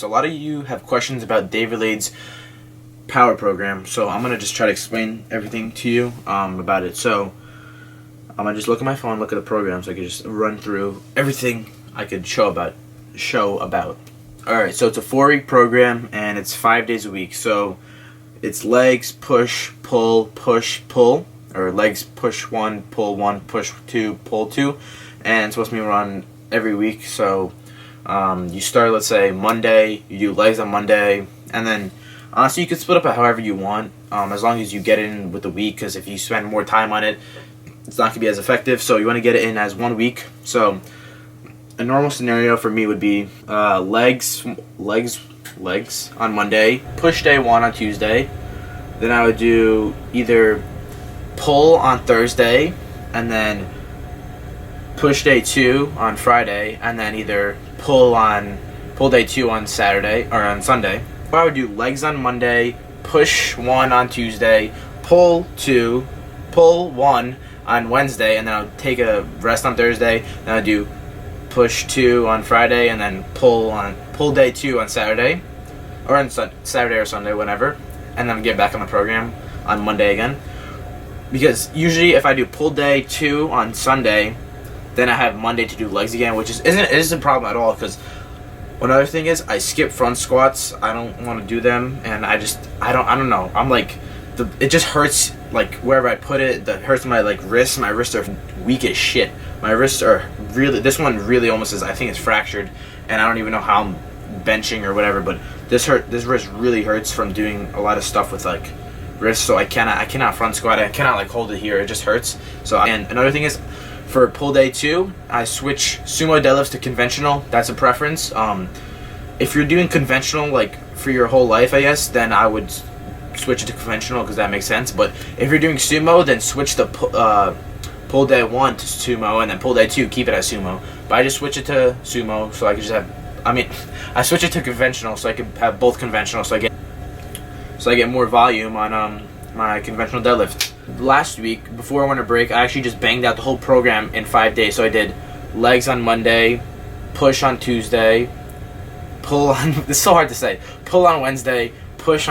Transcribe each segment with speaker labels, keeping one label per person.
Speaker 1: so a lot of you have questions about David Laid's power program, so I'm gonna just try to explain everything to you about it. So I'm gonna just look at my phone, look at the program, so I can just run through everything I could show about. Alright, so it's a 4-week program and it's 5 days a week. So it's legs, push, pull, or legs, push 1, push 2, pull 2, and it's supposed to be run every week. So you start, let's say, Monday, you do legs on Monday, and then honestly you can split up it however you want, as long as you get it in with the week, because if you spend more time on it, it's not going to be as effective. So you want to get it in as 1 week. So a normal scenario for me would be legs on Monday, push day 1 on Tuesday, then I would do either pull on Thursday, and then push day 2 on Friday, and then either pull day 2 on Saturday or on Sunday. Or I would do legs on Monday, push 1 on Tuesday, pull 1 on Wednesday, and then I would take a rest on Thursday. Then I would do push 2 on Friday, and then pull day 2 on Saturday, or on Saturday or Sunday, whenever, and then get back on the program on Monday again. Because usually if I do pull day 2 on Sunday, then I have Monday to do legs again, which isn't a problem at all. Because another thing is I skip front squats. I don't want to do them, and I don't know. I'm like, it just hurts, like wherever I put it. That hurts my wrists. My wrists are weak as shit. My wrists are really, this one really almost is, I think it's fractured, and I don't even know how I'm benching or whatever. But this wrist really hurts from doing a lot of stuff with wrists. So I cannot front squat. I cannot hold it here. It just hurts. So, and another thing is, for pull day 2, I switch sumo deadlifts to conventional. That's a preference. If you're doing conventional for your whole life, I guess, then I would switch it to conventional, because that makes sense. But if you're doing sumo, then switch the pull day 1 to sumo, and then pull day 2 keep it as sumo. But I just switch it to sumo, so I can just have, I switch it to conventional so I can have both conventional, so I get more volume on my conventional deadlift. Last week, before I went to break, I actually just banged out the whole program in 5 days. So I did legs on Monday, push on Tuesday, pull on, it's so hard to say, pull on Wednesday, push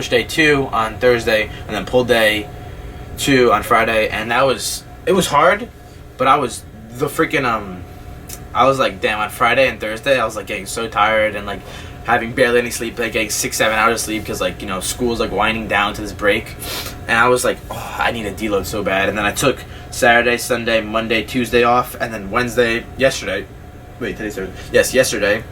Speaker 1: day 2 on Thursday, and then pull day 2 on Friday. And it was hard, but I was damn, on Friday and Thursday I was getting so tired and having barely any sleep, getting 6-7 hours of sleep, because school's winding down to this break, and I was oh, I need a deload so bad. And then I took Saturday, Sunday, Monday, Tuesday off, and then yesterday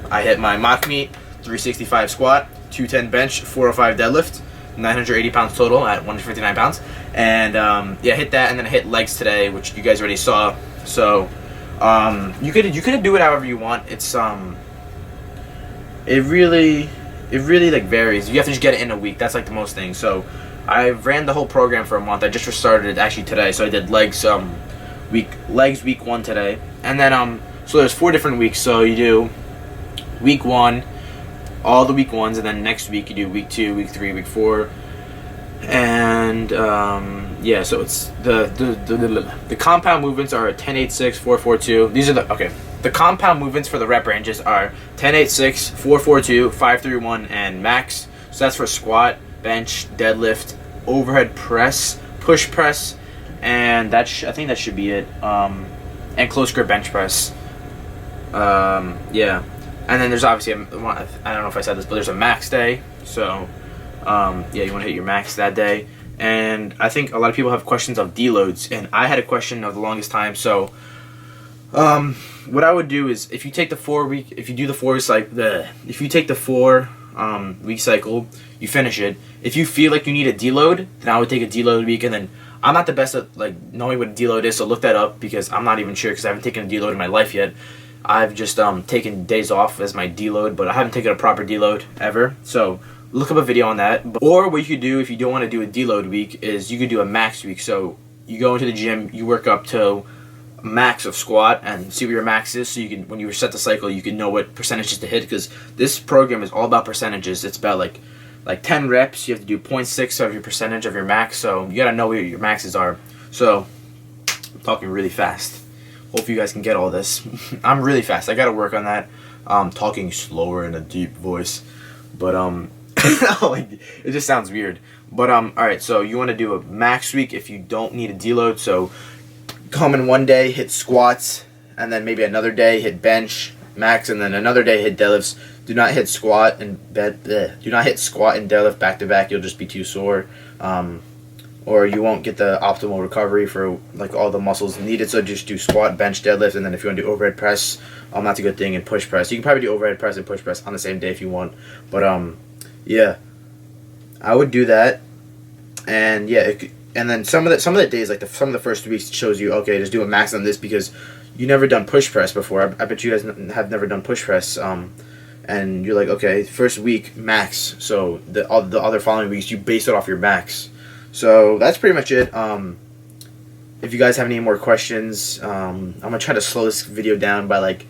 Speaker 1: I hit my mock meet, 365 squat, 210 bench, 405 deadlift, 980 pounds total at 159 pounds, and hit that. And then I hit legs today, which you guys already saw. So you could do it however you want. It's it really varies. You have to just get it in a week. That's the most thing. So I ran the whole program for a month. I just restarted it actually today. So I did legs week 1 today, and then so there's 4 different weeks. So you do week 1, all the week 1s, and then next week you do week 2, week 3, week 4, and so it's the compound movements are 10-8-6, 4-4-2. These are the compound movements for the rep ranges are 10-8-6, 4-4-2, 5-3-1, and max. So that's for squat, bench, deadlift, overhead press, push press, and I think that should be it. And close grip bench press. And then there's obviously I don't know if I said this, but there's a max day. So you want to hit your max that day. And I think a lot of people have questions of deloads, and I had a question of the longest time. So what I would do is, if you take the 4 week, if you do the 4 if you take the 4 week cycle, you finish it. If you feel like you need a deload, then I would take a deload week. And then I'm not the best at knowing what a deload is, so look that up, because I'm not even sure, because I haven't taken a deload in my life yet. I've just taken days off as my deload, but I haven't taken a proper deload ever. So look up a video on that. Or what you could do if you don't want to do a deload week is you could do a max week. So you go into the gym, you work up to max of squat and see what your max is, so you can, when you reset the cycle, you can know what percentages to hit, because this program is all about percentages. It's about like 10 reps, you have to do 0.6 of your percentage of your max, so you gotta know what your maxes are. So I'm talking really fast. Hope you guys can get all this. I'm really fast. I gotta work on that. talking slower in a deep voice, but like, it just sounds weird. But all right, so you want to do a max week if you don't need a deload. So come in one day, hit squats, and then maybe another day hit bench max, and then another day hit deadlifts. Do not hit squat and do not hit squat and deadlift back to back. You'll just be too sore, or you won't get the optimal recovery for like all the muscles needed. So just do squat, bench, deadlift, and then if you want to do overhead press, that's a good thing, and push press. You can probably do overhead press and push press on the same day if you want. But yeah, I would do that, and yeah, and then some of the days, like some of the first weeks, shows you, okay, just do a max on this because you never done push press before. I bet you guys have never done push press. And you're like, okay, first week max. So the other following weeks you base it off your max. So that's pretty much it. If you guys have any more questions, I'm gonna try to slow this video down by like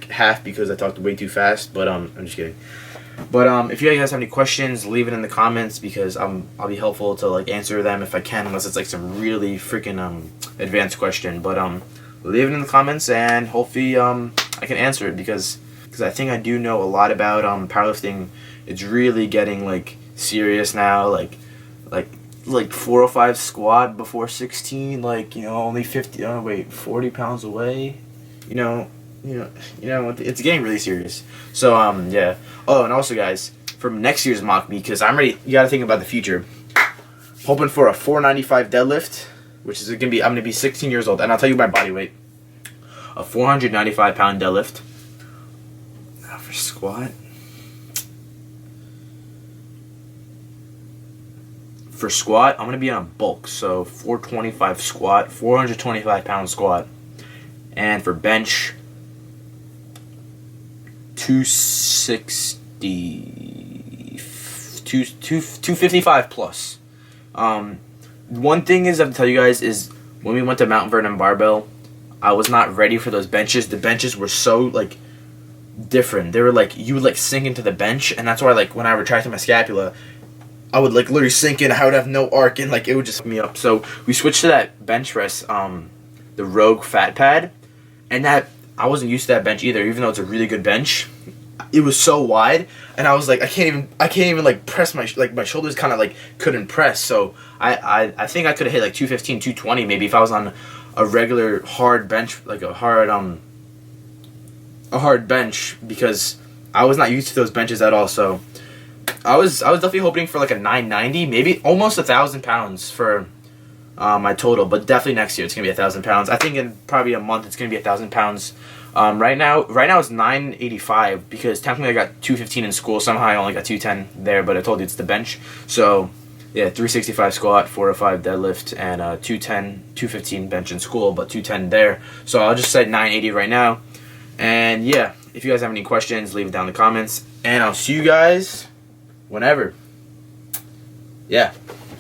Speaker 1: half because I talked way too fast. But I'm just kidding. But if you guys have any questions, leave it in the comments because I'll be helpful to like answer them if I can, unless it's like some really freaking advanced question. But leave it in the comments and hopefully I can answer it because I think I do know a lot about powerlifting. It's really getting like serious now, like 405 squat before 16, like, you know, only 40 pounds away, you know, it's getting really serious. So yeah. Oh, and also guys, for next year's mock meet, because you gotta think about the future. Hoping for a 495 deadlift, which is I'm gonna be 16 years old, and I'll tell you my body weight. A 495 pound deadlift. For squat. For squat, I'm gonna be on a bulk, so 425 squat, 425 pound squat, and for bench, 255 plus. One thing is I have to tell you guys is when we went to Mount Vernon Barbell, I was not ready for those benches. The benches were so like different. They were like, you would like sink into the bench, and that's why like when I retracted my scapula, I would like literally sink in. I would have no arc, and like it would just fuck me up. So we switched to that bench press, the Rogue Fat Pad, and that I wasn't used to that bench either. Even though it's a really good bench, it was so wide, and I was like, I can't even like press my shoulders kind of like couldn't press. So I think I could have hit like 215, 220 maybe if I was on a regular hard bench, like a hard bench, because I was not used to those benches at all. So I was definitely hoping for like a 990, maybe almost 1,000 pounds for my total, but definitely next year it's gonna be 1,000 pounds. I think in probably a month it's gonna be 1,000 pounds. Right now it's 985 because technically I got 215 in school. Somehow I only got 210 there, but I told you it's the bench. So yeah, 365 squat, 405 deadlift, and 210, 215 bench in school, but 210 there. So I'll just say 980 right now. And yeah, if you guys have any questions, leave it down in the comments. And I'll see you guys whenever. Yeah.